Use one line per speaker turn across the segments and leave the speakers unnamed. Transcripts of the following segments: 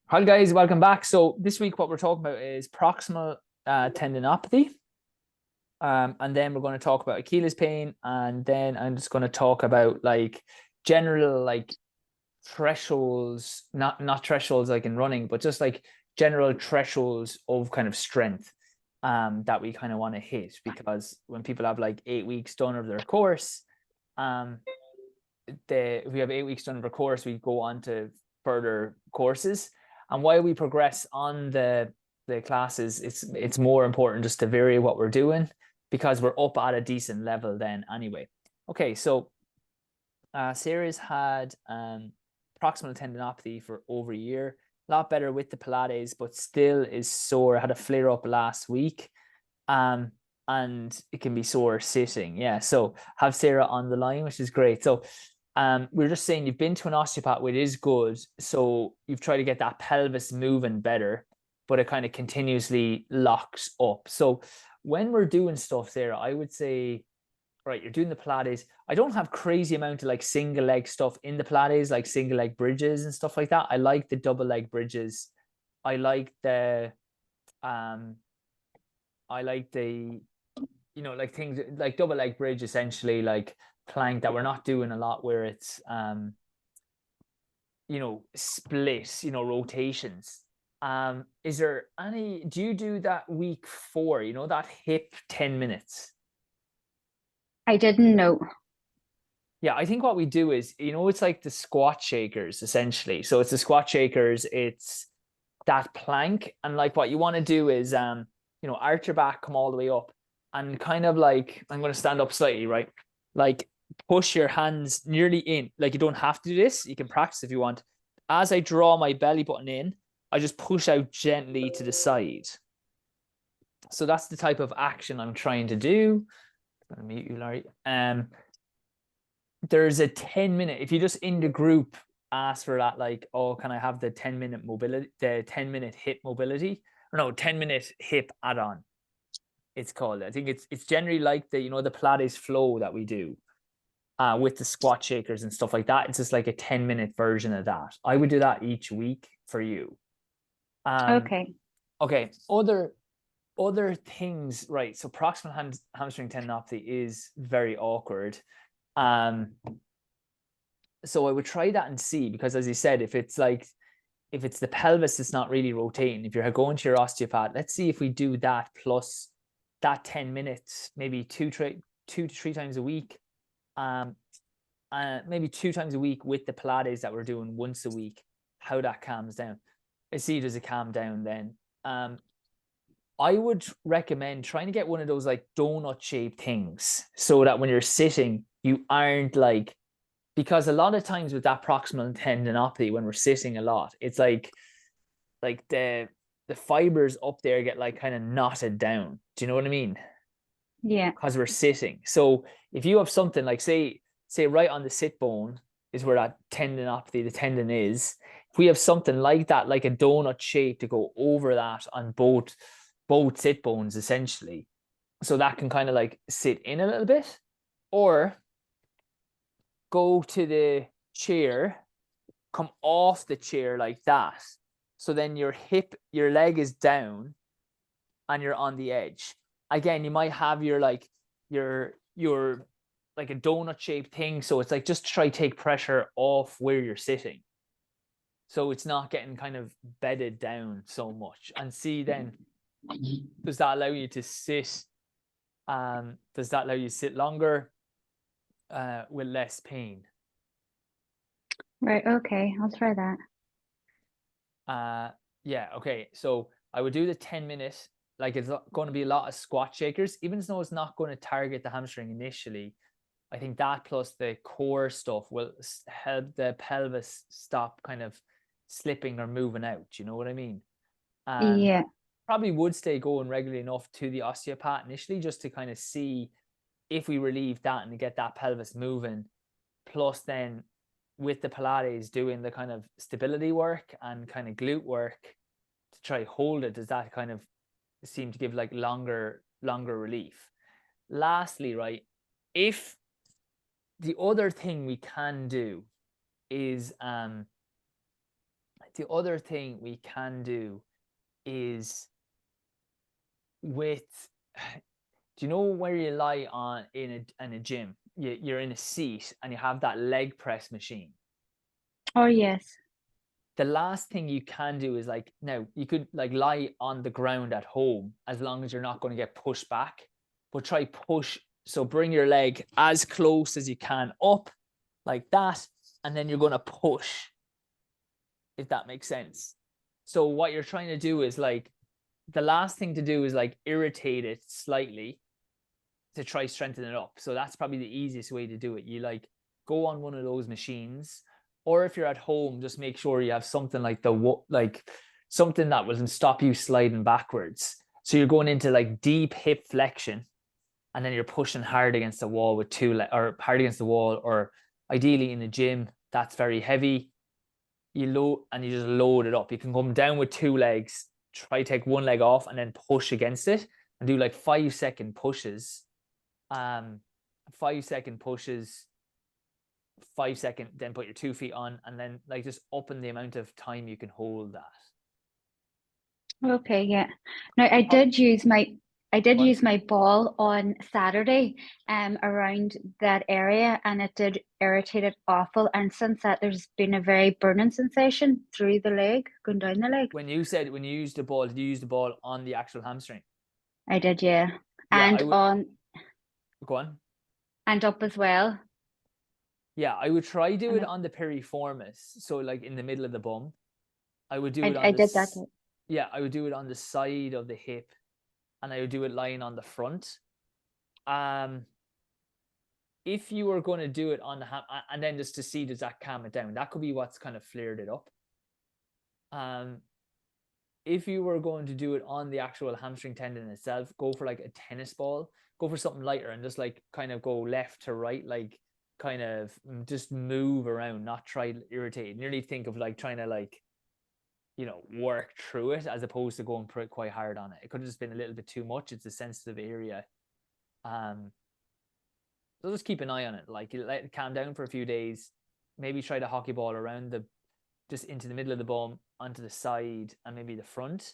Hi guys, welcome back. So this week what we're talking about is proximal tendinopathy. And then we're going to talk about Achilles pain, and then I'm just going to talk about like general like thresholds, not thresholds like in running, but just like general thresholds of kind of strength that we kind of want to hit, because when people have like 8 weeks done of their course, if we have 8 weeks done of our course, we go on to further courses. And while we progress on the classes, it's more important just to vary what we're doing, because we're up at a decent level then anyway. Okay, so Sarah's had proximal tendinopathy for over a year. A lot better with the Pilates, but still is sore. I had a flare up last week. And it can be sore sitting. Yeah, so have Sarah on the line, which is great. So we are just saying you've been to an osteopath, which is good. So you've tried to get that pelvis moving better, but it kind of continuously locks up. So when we're doing stuff, Sarah, I would say, right, you're doing the Pilates. I don't have crazy amount of like single leg stuff in the Pilates, like single leg bridges and stuff like that. I like the double leg bridges. I like the like things like double leg bridge, essentially like plank, that we're not doing a lot, where it's split, rotations. Is there any, do you do that week 4, that hip 10 minutes?
I didn't know.
Yeah, I think what we do is, it's like the squat shakers essentially. So it's the squat shakers, it's that plank, and like what you want to do is arch your back, come all the way up, and kind of like, I'm going to stand up slightly, right? Like push your hands nearly in. Like you don't have to do this, you can practice if you want. As I draw my belly button in, I just push out gently to the side. So that's the type of action I'm trying to do. I'm going to mute you, Larry. There's a 10-minute, if you just in the group ask for that, like, oh, can I have the 10-minute mobility, the 10-minute hip mobility, or no, 10-minute hip add-on, it's called. I think it's generally like the the Pilates flow that we do with the squat shakers and stuff like that. It's just like a 10-minute version of that. I would do that each week for you.
Okay.
Okay, other things, right? So proximal hamstring tendinopathy is very awkward. So I would try that and see, because as you said, if it's the pelvis that's not really rotating, if you're going to your osteopath, let's see if we do that plus that 10 minutes, maybe two to three times a week, maybe 2 times a week with the Pilates that we're doing once a week, how that calms down. I see, does it calm down then? I would recommend trying to get one of those like donut shaped things, so that when you're sitting, you aren't like, because a lot of times with that proximal tendinopathy, when we're sitting a lot, it's like the fibers up there get like kind of knotted down. Do you know what I mean?
Yeah.
Because we're sitting. So if you have something like, say right on the sit bone is where that tendinopathy, the tendon is. If we have something like that, like a donut shape to go over that on both sit bones essentially, so that can kind of like sit in a little bit, or go to the chair, come off the chair like that. So then your leg is down and you're on the edge. Again, you might have your like a donut shaped thing. So it's like, just try take pressure off where you're sitting, so it's not getting kind of bedded down so much. And see then, does that allow you to sit? Does that allow you to sit longer with less pain?
Right. Okay. I'll try that.
Yeah, okay. So I would do the 10-minute, like it's going to be a lot of squat shakers, even though it's not going to target the hamstring initially. I think that plus the core stuff will help the pelvis stop kind of slipping or moving out. You know what I mean?
Yeah.
Probably would stay going regularly enough to the osteopath initially, just to kind of see if we relieve that and get that pelvis moving. Plus then with the Pilates, doing the kind of stability work and kind of glute work to try hold it, does that kind of seem to give like longer relief? Lastly, right, if the other thing we can do is The other thing we can do is with, do you know where you lie on in a gym? You're in a seat and you have that leg press machine.
Oh, yes.
The last thing you can do is like, now you could like lie on the ground at home as long as you're not going to get pushed back, but try push. So bring your leg as close as you can up like that, and then you're going to push, if that makes sense. So what you're trying to do is like, the last thing to do is like irritate it slightly to try strengthen it up. So that's probably the easiest way to do it. You like go on one of those machines, or if you're at home, just make sure you have something like something that will stop you sliding backwards. So you're going into like deep hip flexion, and then you're pushing hard against the wall with or hard against the wall, or ideally in the gym that's very heavy. You load and you just load it up. You can come down with 2 legs, try take one leg off, and then push against it, and do like 5-second pushes. 5-second pushes, 5-second, then put your 2 feet on, and then like just upping the amount of time you can hold that.
Okay, yeah. Now I did use my ball on Saturday around that area, and it did irritate it awful. And since that, there's been a very burning sensation through the leg, going down the leg.
When you used the ball, did you use the ball on the actual hamstring?
I did, yeah.
Yeah,
And
go on.
And up as well.
Yeah, I would try do it on the piriformis, so like in the middle of the bum. I would do it on
I did that.
Yeah, I would do it on the side of the hip, and I would do it lying on the front. If you were going to do it on the and then just to see, does that calm it down? That could be what's kind of flared it up. If you were going to do it on the actual hamstring tendon itself, go for like a tennis ball, go for something lighter, and just like kind of go left to right, like kind of just move around, not try to irritate. Nearly think of like trying to like, work through it as opposed to going quite hard on it. It could have just been a little bit too much. It's a sensitive area. So just keep an eye on it. Like, let it calm down for a few days. Maybe try the hockey ball around just into the middle of the bum, onto the side, and maybe the front.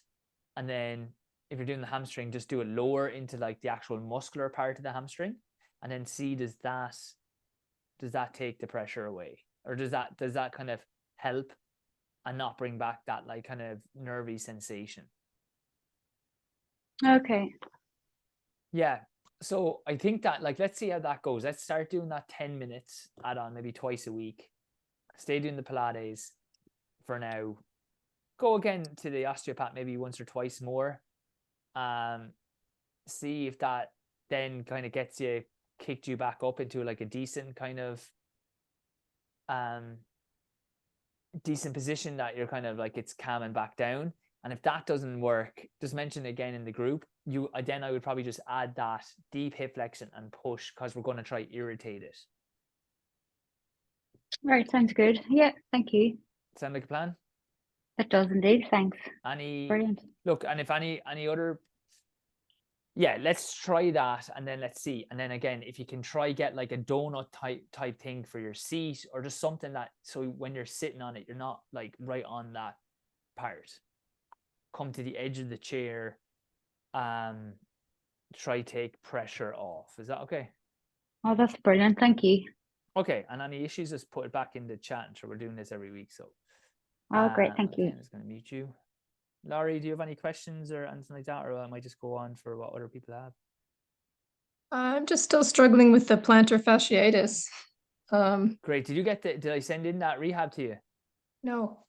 And then if you're doing the hamstring, just do it lower into like the actual muscular part of the hamstring, and then see, does that take the pressure away, or does that kind of help and not bring back that like kind of nervy sensation?
Okay.
Yeah. So I think that, like, let's see how that goes. Let's start doing that 10 minutes add-on, maybe twice a week. Stay doing the Pilates for now. Go again to the osteopath maybe once or twice more. See if that then kind of kicked you back up into like a decent kind of decent position, that you're kind of like it's calming back down. And if that doesn't work, just mention it again in the group. I would probably just add that deep hip flexion and push, because we're going to try irritate it.
Right, sounds good. Yeah, thank you.
Sound like a plan?
It does indeed. Thanks. Brilliant.
Look, and if any other, yeah, let's try that, and then let's see. And then again, if you can try get like a donut type thing for your seat, or just something that, so when you're sitting on it, you're not like right on that part. Come to the edge of the chair. Try take pressure off. Is that okay?
Oh, that's brilliant. Thank you.
Okay, and any issues, just put it back in the chat. I'm sure we're doing this every week, so.
Oh, great. Thank you.
I'm just going to mute you. Laurie, do you have any questions or anything like that, or I might just go on for what other people have?
I'm just still struggling with the plantar fasciitis.
Great. Did I send in that rehab to you?
No.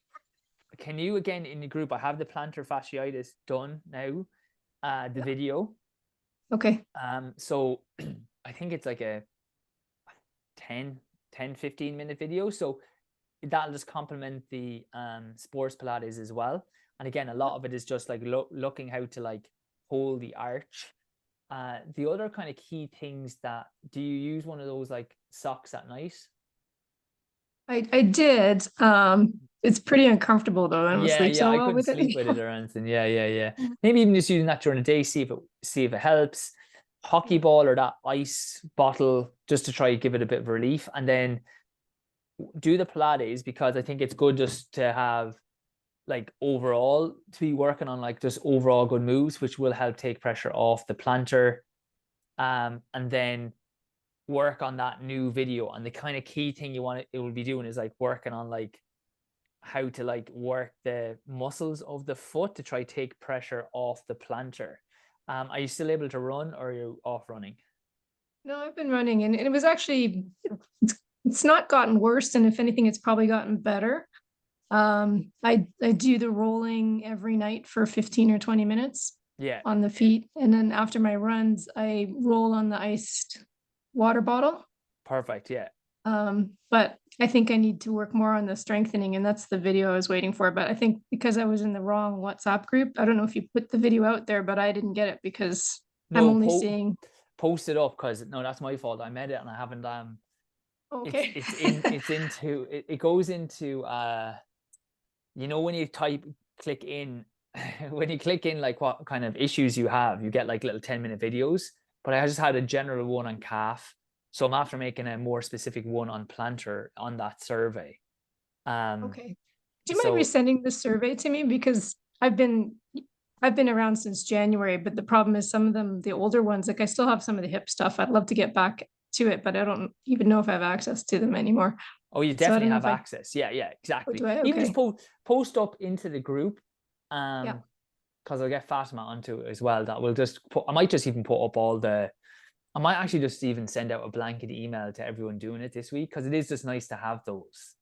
Can you, again, in the group, I have the plantar fasciitis done now, the video.
Okay.
So I think it's like a 15 minute video. So that'll just complement the sports Pilates as well. And again, a lot of it is just like looking how to like hold the arch. The other kind of key things do you use one of those like socks at night?
I did. It's pretty uncomfortable though. I don't sleep so well with it.
I couldn't sleep with it or anything. Yeah. Maybe even just using that during the day, see if it helps. Hockey ball or that ice bottle, just to try to give it a bit of relief, and then do the Pilates, because I think it's good just to have like overall to be working on like just overall good moves, which will help take pressure off the plantar. And then work on that new video. And the kind of key thing it will be doing is like working on like how to like work the muscles of the foot to try take pressure off the plantar. Are you still able to run, or are you off running?
No, I've been running, and it was actually, it's not gotten worse, and if anything, it's probably gotten better. I do the rolling every night for 15 or 20 minutes
Yeah,
on the feet, and then after my runs, I roll on the iced water bottle.
perfect. Yeah.
But I think I need to work more on the strengthening, and that's the video I was waiting for. But I think because I was in the wrong WhatsApp group, I don't know if you put the video out there, but I didn't get it because I'm
No,
only seeing.
post it up, because no, that's my fault. I made it and I haven't
Okay.
it goes into you know, when you click in when you click in like what kind of issues you have, you get like little 10-minute videos. But I just had a general one on calf, so I'm after making a more specific one on plantar on that survey.
Okay. Do you mind
So
resending the survey to me? Because I've been around since January, but the problem is some of them, the older ones, like I still have some of the hip stuff. I'd love to get back to it, but I don't even know if I have access to them anymore.
oh, you
So I
definitely
don't know
have
if I,
access. Yeah,
oh,
exactly.
do I?
Even just
Okay.
post up into the group.
Yeah.
Because I'll get Fatima onto it as well. That will just I might just even put up I might actually just even send out a blanket email to everyone doing it this week, because it is just nice to have those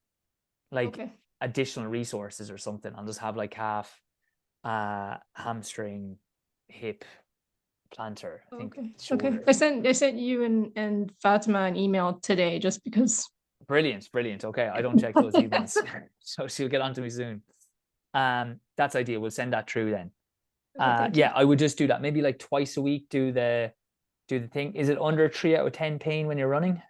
like
Okay.
additional resources or something. I'll just have like calf, hamstring, hip, plantar. I think
Okay.
shoulder.
I sent you and Fatima an email today just because.
Brilliant. Okay, I don't check those emails, so she'll get onto me soon. That's ideal. We'll send that through then.
Okay, thank you.
Yeah, I would just do that. Maybe like twice a week, do the thing. Is it under 3 out of 10 pain when you're running?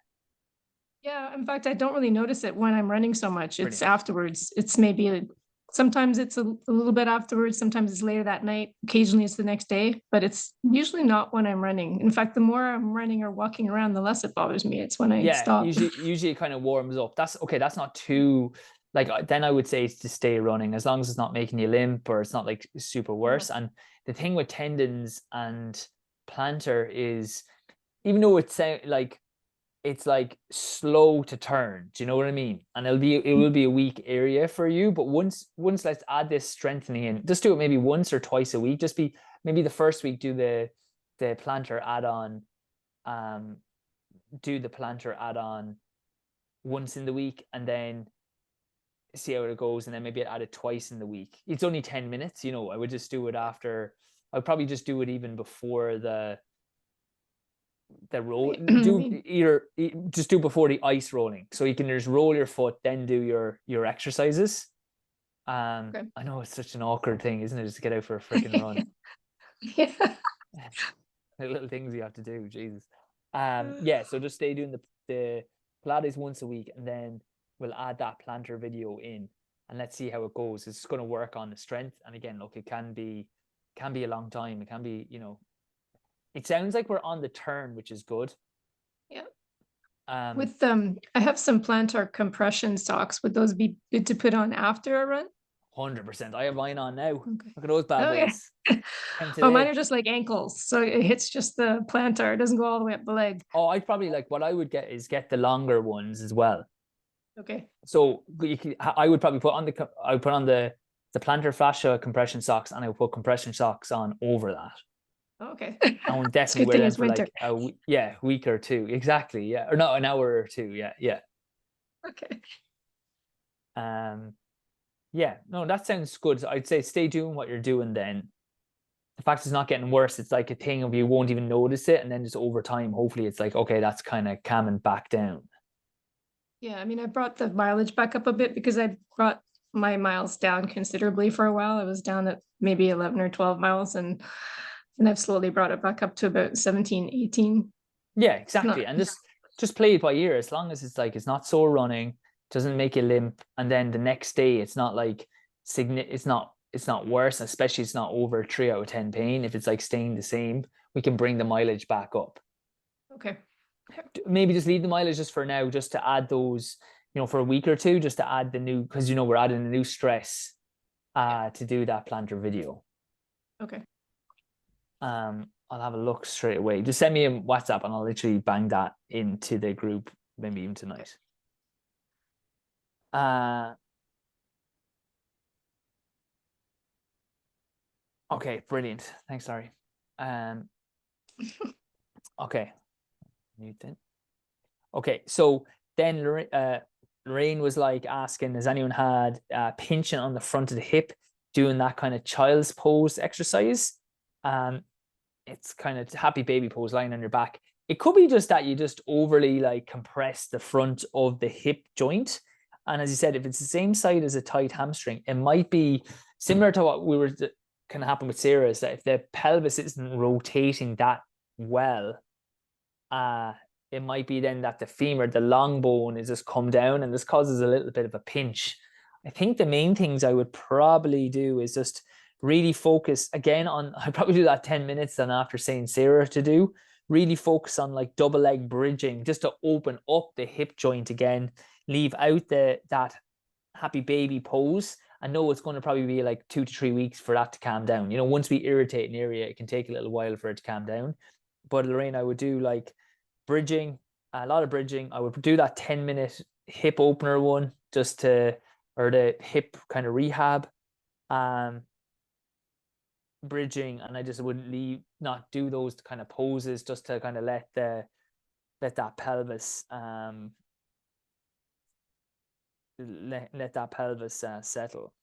Yeah, in fact, I don't really notice it when I'm running so much. It's
Brilliant.
afterwards. It's maybe sometimes it's a little bit afterwards, sometimes it's later that night, occasionally it's the next day, but it's usually not when I'm running. In fact, the more I'm running or walking around, the less it bothers me. It's when I
Yeah,
stop.
usually it kind of warms up. That's okay. That's not too like then I would say it's to stay running, as long as it's not making you limp or it's not like super worse. And the thing with tendons and plantar is, even though it's like slow to turn, do you know what I mean? And it will be a weak area for you. But once let's add this strengthening in, just do it maybe once or twice a week. Just be maybe the first week do the plantar add-on, do the plantar add-on once in the week, and then see how it goes, and then maybe add it twice in the week. It's only 10 minutes, you know. I would just do it after. I'd probably just do it even before the roll. Just do before the ice rolling, so you can just roll your foot, then do your exercises.
Okay.
I know it's such an awkward thing, isn't it, just to get out for a freaking run.
Yeah.
The little things you have to do, Jesus. Yeah, so just stay doing the Pilates once a week, and then we'll add that plantar video in, and let's see how it goes. It's going to work on the strength, and again, look, it can be a long time. It can be, you know, it sounds like we're on the turn, which is good.
Yeah. With I have some plantar compression socks. Would those be good to put on after a run?
100%. I have mine on now.
Okay.
Look at those bad boys.
Oh, mine are just like ankles, so it hits just the plantar. It doesn't go all the way up the leg.
Oh, I'd probably like, what I would get is get the longer ones as well.
Okay.
So I would probably put on the plantar fascia compression socks, and I would put compression socks on over that.
Okay.
I would definitely wear them for
winter.
like a week or two. Exactly. Yeah. Or not an hour or two. Yeah.
Okay.
Yeah. No, that sounds good. I'd say stay doing what you're doing then. The fact it's not getting worse, it's like a thing of you won't even notice it, and then just over time, hopefully it's like, okay, that's kind of calming back down.
Yeah, I mean, I brought the mileage back up a bit because I brought my miles down considerably for a while. I was down at maybe 11 or 12 miles, and I've slowly brought it back up to about 17, 18.
Yeah, exactly. And just play it by ear. As long as it's like it's not sore running, doesn't make you limp, and then the next day it's not like it's not worse, especially it's not over 3 out of 10 pain. If it's like staying the same, we can bring the mileage back up.
Okay.
Maybe just leave the mileage just for now, just to add those, you know, for a week or two, just to add the new, because, you know, we're adding a new stress to do that plantar video.
Okay.
I'll have a look straight away. Just send me a WhatsApp and I'll literally bang that into the group, maybe even tonight. Okay, brilliant. Thanks, Larry. Okay. Mute then. Okay, so then Lorraine was like asking, has anyone had pinching on the front of the hip, doing that kind of child's pose exercise? It's kind of happy baby pose, lying on your back. It could be just that you just overly like compress the front of the hip joint. And as you said, if it's the same side as a tight hamstring, it might be similar to what we were kind of happen with Sarah, is that if the pelvis isn't rotating that well, it might be then that the femur, the long bone, is just come down, and this causes a little bit of a pinch. I think the main things I would probably do is just really focus again on, I'd probably do that 10 minutes then after saying Sarah to do, really focus on like double leg bridging, just to open up the hip joint again, leave out that happy baby pose. I know it's going to probably be like 2 to 3 weeks for that to calm down. You know, once we irritate an area, it can take a little while for it to calm down. But Lorraine, I would do like bridging, a lot of bridging. I would do that 10-minute hip opener one just to, or the hip kind of rehab, bridging, and I just wouldn't not do those kind of poses, just to kind of let that pelvis let that pelvis settle.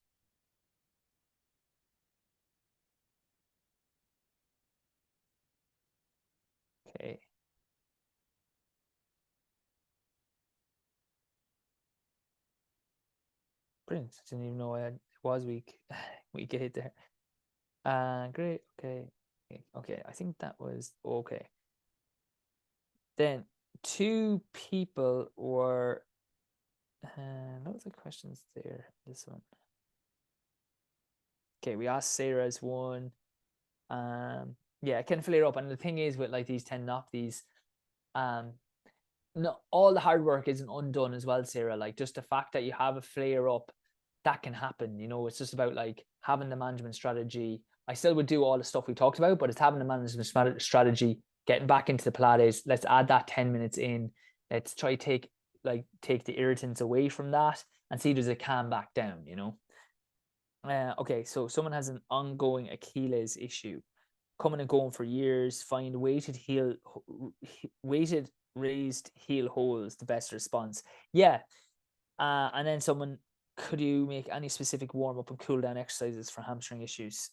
Okay. Brilliant. I didn't even know it was week 8 there. Great. Okay. Okay. I think that was okay. Then 2 people were what was the questions there? This one. Okay, we asked Sarah's one. Yeah, it can flare up. And the thing is with like these tendinopathies, no, all the hard work isn't undone as well, Sarah. Like just the fact that you have a flare up, that can happen. You know, it's just about like having the management strategy. I still would do all the stuff we talked about, but it's having the management strategy, getting back into the Pilates. Let's add that 10 minutes in. Let's try take the irritants away from that and see does it calm back down, you know. Okay, so someone has an ongoing Achilles issue, coming and going for years, find weighted raised heel holds the best response. Yeah. And then someone, could you make any specific warm up and cool down exercises for hamstring issues?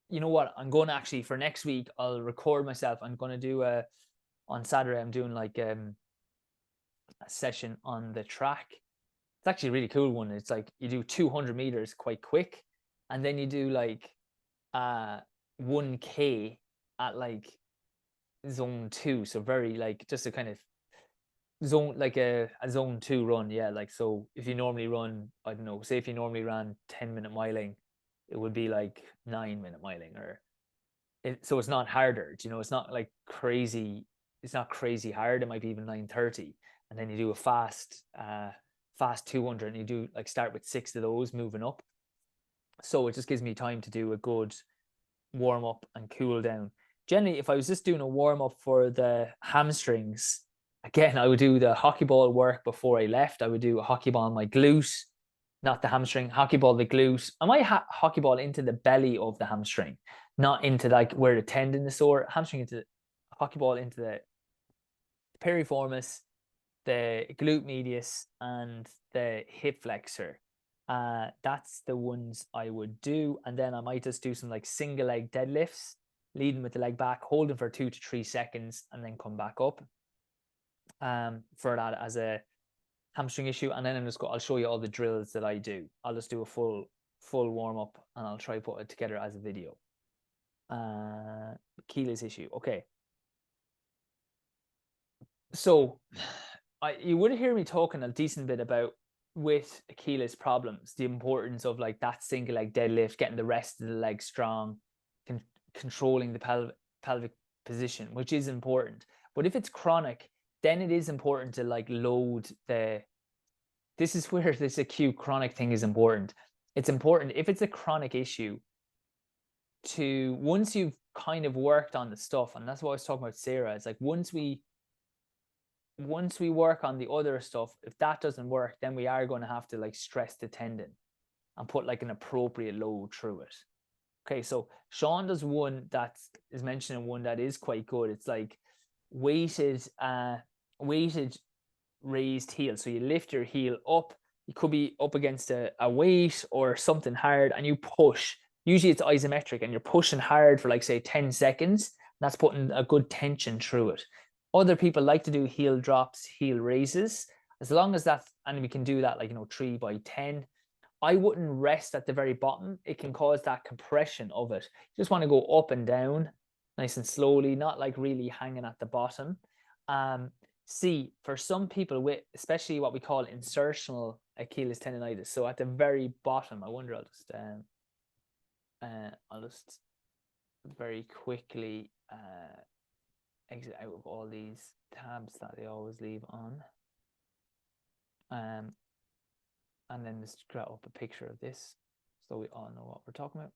You know what, I'm going to actually, for next week, I'll record myself. I'm going to do on Saturday, I'm doing like a session on the track. It's actually a really cool one. It's like you do 200 meters quite quick, and then you do like 1K at like zone 2. So very like just a kind of zone, like a zone 2 run. Yeah, like, so if you normally run, I don't know, say if you normally ran 10-minute miling, it would be like 9-minute miling, or so it's not harder, you know, it's not like crazy, it's not crazy hard. It might be even 9:30, and then you do a fast 200, and you do like start with 6 of those moving up. So it just gives me time to do a good warm up and cool down. Generally, if I was just doing a warm up for the hamstrings, again, I would do the hockey ball work before I left. I would do a hockey ball on my glute, not the hamstring, hockey ball the glute. I might hockey ball into the belly of the hamstring, not into like where the tendon is sore. Hamstring into hockey ball into the piriformis, the glute medius, and the hip flexor. That's the ones I would do. And then I might just do some like single leg deadlifts, leading with the leg back, holding for 2 to 3 seconds, and then come back up for that as a hamstring issue. And then I'll show you all the drills that I do. I'll just do a full warm up, and I'll try put it together as a video. Achilles issue. Okay. So you would hear me talking a decent bit about, with Achilles problems, the importance of like that single leg deadlift, getting the rest of the leg strong, controlling the pelvic position, which is important. But if it's chronic, then it is important to like load the this is where this acute chronic thing is important. It's important if it's a chronic issue to, once you've kind of worked on the stuff, and that's what I was talking about Sarah, it's like once we work on the other stuff, if that doesn't work, then we are going to have to like stress the tendon and put like an appropriate load through it. Okay, so Sean does one that is mentioning one that is quite good. It's like weighted raised heel. So you lift your heel up. You could be up against a weight or something hard, and you push. Usually it's isometric, and you're pushing hard for like say 10 seconds. That's putting a good tension through it. Other people like to do heel drops, heel raises. As long as that's, and we can do that like 3 by 10. I wouldn't rest at the very bottom. It can cause that compression of it. You just want to go up and down nice and slowly, not like really hanging at the bottom. See, for some people with especially what we call insertional Achilles tendonitis, so at the very bottom, I wonder, I'll just very quickly exit out of all these tabs that they always leave on. And then just grab up a picture of this so we all know what we're talking about.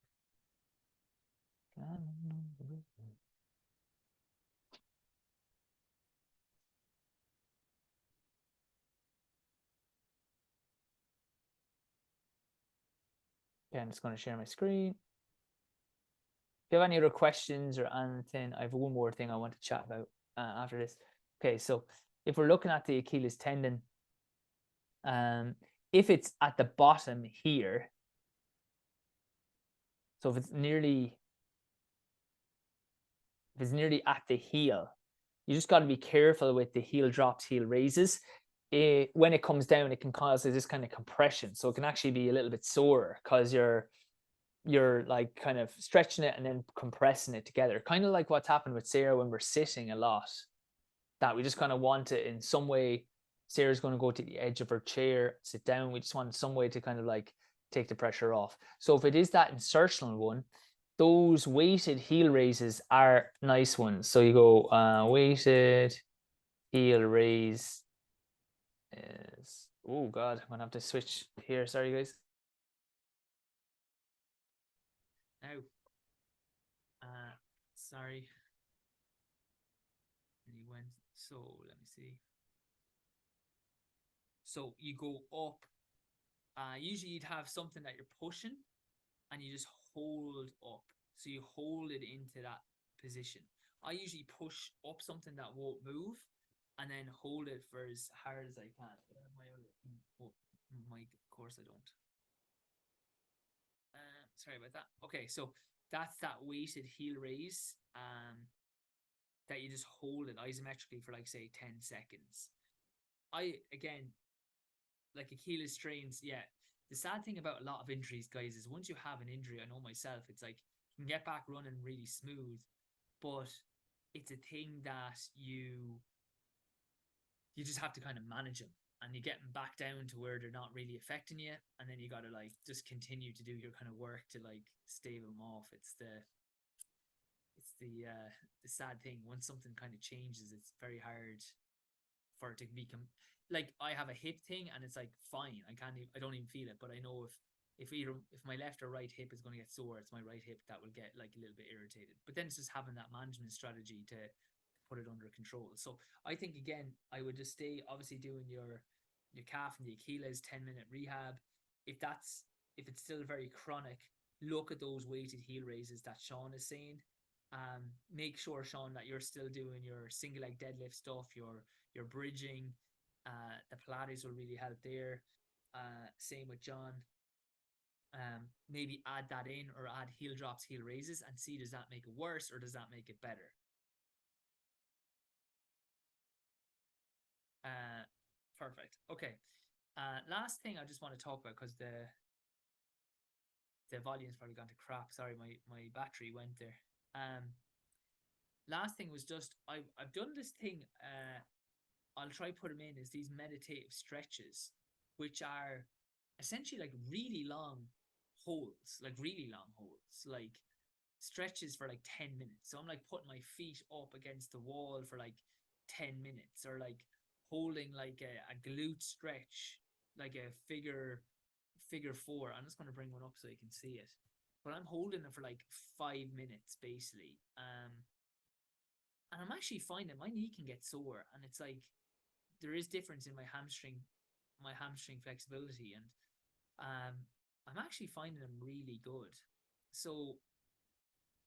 Okay, I'm just going to share my screen. If you have any other questions or anything, I have one more thing I want to chat about after this. Okay, so if we're looking at the Achilles tendon, if it's at the bottom here, so if it's nearly at the heel, you just got to be careful with the heel drops, heel raises. When it comes down, it can cause this kind of compression, so it can actually be a little bit sore because you're like kind of stretching it and then compressing it together, kind of like what's happened with Sarah when we're sitting a lot, that we just kind of want to, in some way, Sarah's going to go to the edge of her chair, sit down. We just want some way to kind of like take the pressure off. So if it is that insertional one, those weighted heel raises are nice ones. So you go weighted heel raise is, oh God, I'm gonna have to switch here. Sorry guys. Now, sorry. And he went, so let me see. So you go up, usually you'd have something that you're pushing and you just hold up. So you hold it into that position. I usually push up something that won't move and then hold it for as hard as I can. Mic, of course I don't. Sorry about that. Okay, so that's that weighted heel raise that you just hold it isometrically for like say 10 seconds. Again, like Achilles strains, yeah. The sad thing about a lot of injuries, guys, is once you have an injury, I know myself, it's like you can get back running really smooth, but it's a thing that you just have to kind of manage them, and you get them back down to where they're not really affecting you, and then you got to like just continue to do your kind of work to like stave them off. It's the sad thing. Once something kind of changes, it's very hard for it to become like, I have a hip thing and it's like fine, I don't even feel it, but I know if my left or right hip is going to get sore, it's my right hip that will get like a little bit irritated. But then it's just having that management strategy to put it under control. So I think again, I would just stay obviously doing your calf and the Achilles 10-minute rehab. If it's still very chronic, look at those weighted heel raises that Sean is saying. Make sure, Sean, that you're still doing your single leg deadlift stuff, your bridging. The Pilates will really help there. Same with John. Maybe add that in, or add heel drops, heel raises, and see, does that make it worse or does that make it better? Perfect. Okay. Last thing I just want to talk about, because the volume's probably gone to crap. Sorry, my battery went there. Last thing was just, I've done this thing, I'll try put them in, is these meditative stretches, which are essentially like really long holds, like stretches for like 10 minutes. So I'm like putting my feet up against the wall for like 10 minutes, or like holding like a glute stretch like a figure 4. I'm just going to bring one up so you can see it. But I'm holding it for like 5 minutes basically. And I'm actually finding my knee can get sore, and it's like there is difference in my hamstring flexibility, and I'm actually finding them really good. So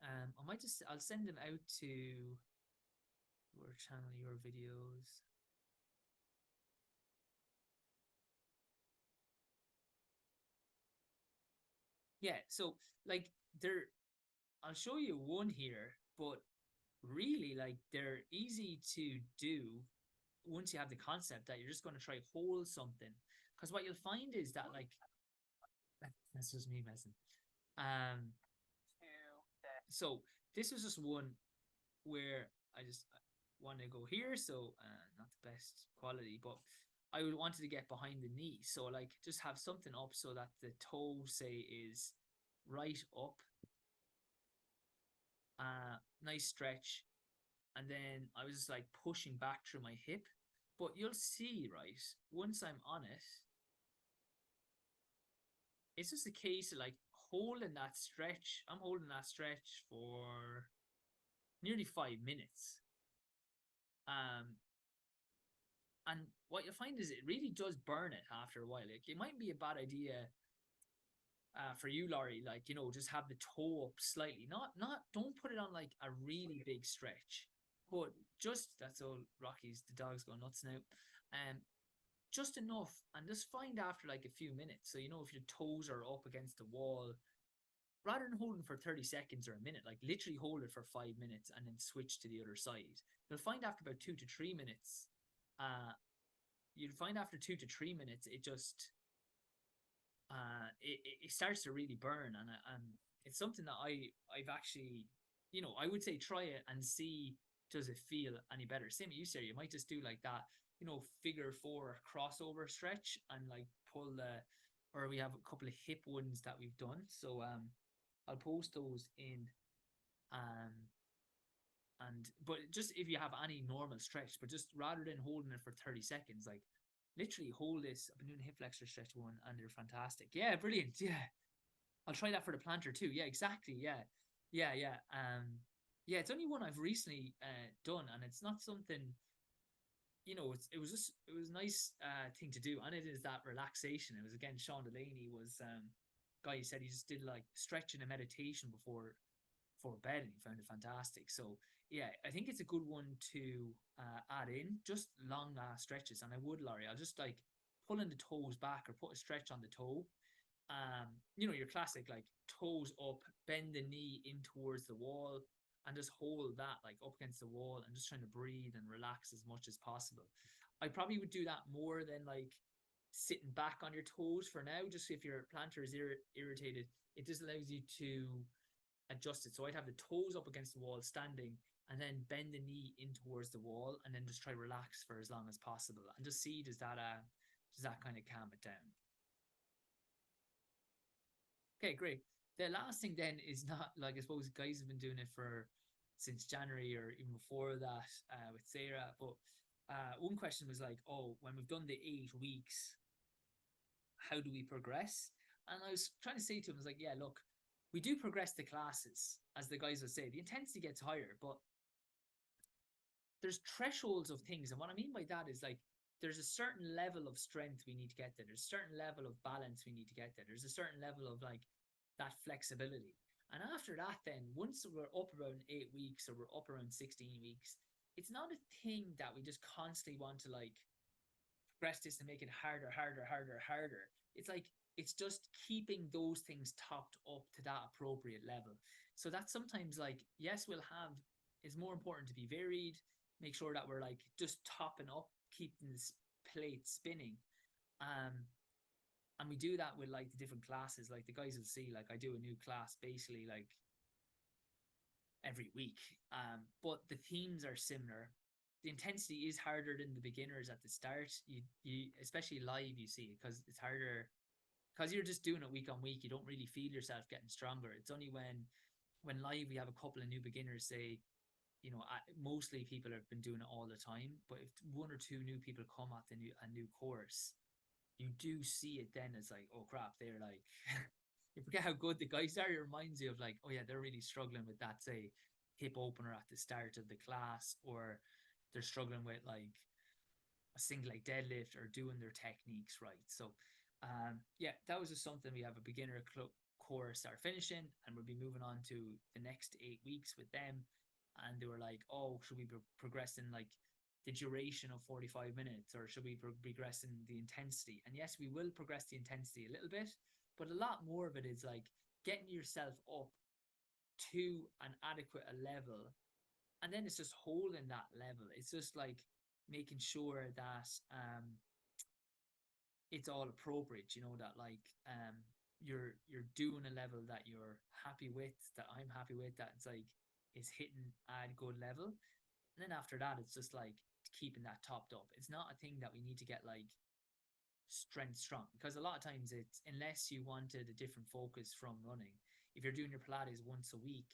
I'll send them out to your channel, your videos. Yeah, so like I'll show you one here, but really like they're easy to do once you have the concept that you're just going to try hold something. Because what you'll find is that like that's just me messing. So this was just one where I just want to go here, so not the best quality, but I would wanted to get behind the knee, so like just have something up so that the toe, say, is right up. Nice stretch, and then I was just like pushing back through my hip. But you'll see, right, once I'm on it, it's just a case of like holding that stretch. I'm holding that stretch for nearly 5 minutes. And what you'll find is it really does burn it after a while. Like, it might be a bad idea for you, Laurie, like, you know, just have the toe up slightly. Don't put it on like a really big stretch, but just, that's all Rocky's, the dog's going nuts now. Just enough, and just find after like a few minutes. So, you know, if your toes are up against the wall, rather than holding for 30 seconds or a minute, like literally hold it for 5 minutes and then switch to the other side. You'll find after about 2 to 3 minutes, it just it starts to really burn, and it's something that I've actually, you know, I would say try it and see, does it feel any better. Same as you say, you might just do like that, you know, figure 4 crossover stretch and like pull or we have a couple of hip ones that we've done. So I'll post those in, but just if you have any normal stretch, but just rather than holding it for 30 seconds, like literally hold this. I've been doing a hip flexor stretch one and they're fantastic. Yeah, brilliant. Yeah, I'll try that for the plantar too. Yeah, exactly. Yeah. Yeah, it's only one I've recently done, and it's not something, you know, it was a nice thing to do, and it is that relaxation. It was, again, Sean Delaney was guy who said he just did like stretching and meditation before bed, and he found it fantastic. So yeah, I think it's a good one to add in, just long stretches. And I would, Laurie, I'll just like pulling the toes back or put a stretch on the toe. You know, your classic like toes up, bend the knee in towards the wall, and just hold that like up against the wall, and just trying to breathe and relax as much as possible. I probably would do that more than like sitting back on your toes for now. Just if your plantar is irritated, it just allows you to adjust it. So I'd have the toes up against the wall standing, and then bend the knee in towards the wall, and then just try relax for as long as possible, and just see, does that kind of calm it down. Okay, great. The last thing then is not like, I suppose guys have been doing it since January or even before that with Sarah, but one question was like, oh, when we've done the 8 weeks, how do we progress? And I was trying to say to him, I was like, yeah, look, we do progress the classes, as the guys would say. The intensity gets higher, but there's thresholds of things. And what I mean by that is like, there's a certain level of strength we need to get there. There's a certain level of balance we need to get there. There's a certain level of like that flexibility. And after that, then once we're up around 8 weeks or we're up around 16 weeks, it's not a thing that we just constantly want to like progress this and make it harder. It's like, it's just keeping those things topped up to that appropriate level. So that's sometimes like, yes, it's more important to be varied, make sure that we're like just topping up, keeping this plate spinning. And we do that with like the different classes. Like the guys will see, like I do a new class basically like every week. But the themes are similar. The intensity is harder than the beginners at the start. You especially live, you see, because it's harder, because you're just doing it week on week. You don't really feel yourself getting stronger. It's only when live we have a couple of new beginners, say, you know, mostly people have been doing it all the time, but if 1 or 2 new people come at a new course, you do see it then as like, oh crap, they're like, you forget how good the guys are. It reminds you of like, oh yeah, they're really struggling with that, say, hip opener at the start of the class, or they're struggling with like a single leg deadlift or doing their techniques right. So yeah, that was just something. We have a beginner course start finishing, and we'll be moving on to the next 8 weeks with them. And they were like, oh, should we be progressing like the duration of 45 minutes, or should we be progressing the intensity? And yes, we will progress the intensity a little bit, but a lot more of it is like getting yourself up to an adequate level, and then it's just holding that level. It's just like making sure that it's all appropriate, you know, that like you're doing a level that you're happy with, that I'm happy with, that it's like is hitting at a good level. And then after that, it's just like keeping that topped up. It's not a thing that we need to get like strength strong, because a lot of times it's, unless you wanted a different focus from running, if you're doing your Pilates once a week,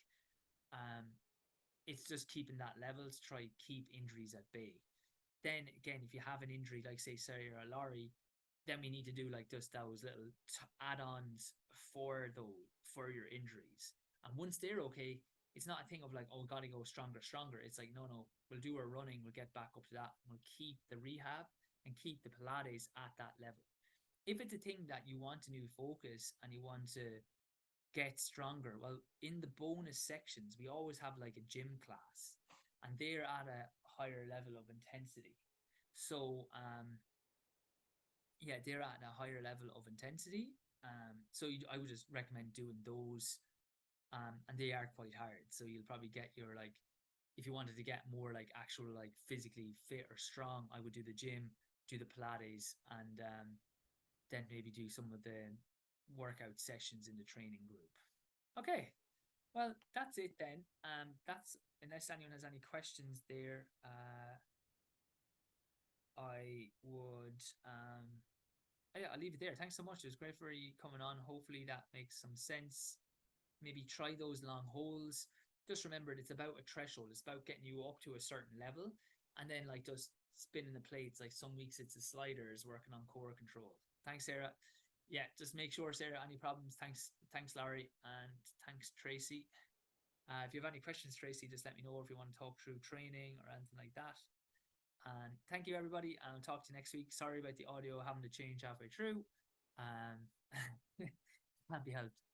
it's just keeping that level to try keep injuries at bay. Then again, if you have an injury like say Sarah or Laurie, then we need to do like just those little add-ons for your injuries. And once they're okay, it's not a thing of like, oh, gotta go stronger. It's like, no, we'll do our running, we'll get back up to that, we'll keep the rehab and keep the Pilates at that level. If it's a thing that you want a new focus and you want to get stronger, well, in the bonus sections, we always have like a gym class, and they're at a higher level of intensity. So yeah, they're at a higher level of intensity. So I would just recommend doing those. And they are quite hard. So you'll probably get your like, if you wanted to get more like actual like physically fit or strong, I would do the gym, do the Pilates, and then maybe do some of the workout sessions in the training group. Okay, well, that's it then. That's, unless anyone has any questions there, I would yeah, I'll leave it there. Thanks so much. It was great for you coming on. Hopefully that makes some sense. Maybe try those long holes. Just remember, it's about a threshold. It's about getting you up to a certain level, and then like just spinning the plates. Like some weeks it's the sliders, working on core control. Thanks, Sarah. Yeah, just make sure, Sarah, any problems. Thanks, Larry, and thanks, Tracy. If you have any questions, Tracy, just let me know if you want to talk through training or anything like that. And thank you, everybody. And I'll talk to you next week. Sorry about the audio having to change halfway through. Can't be helped.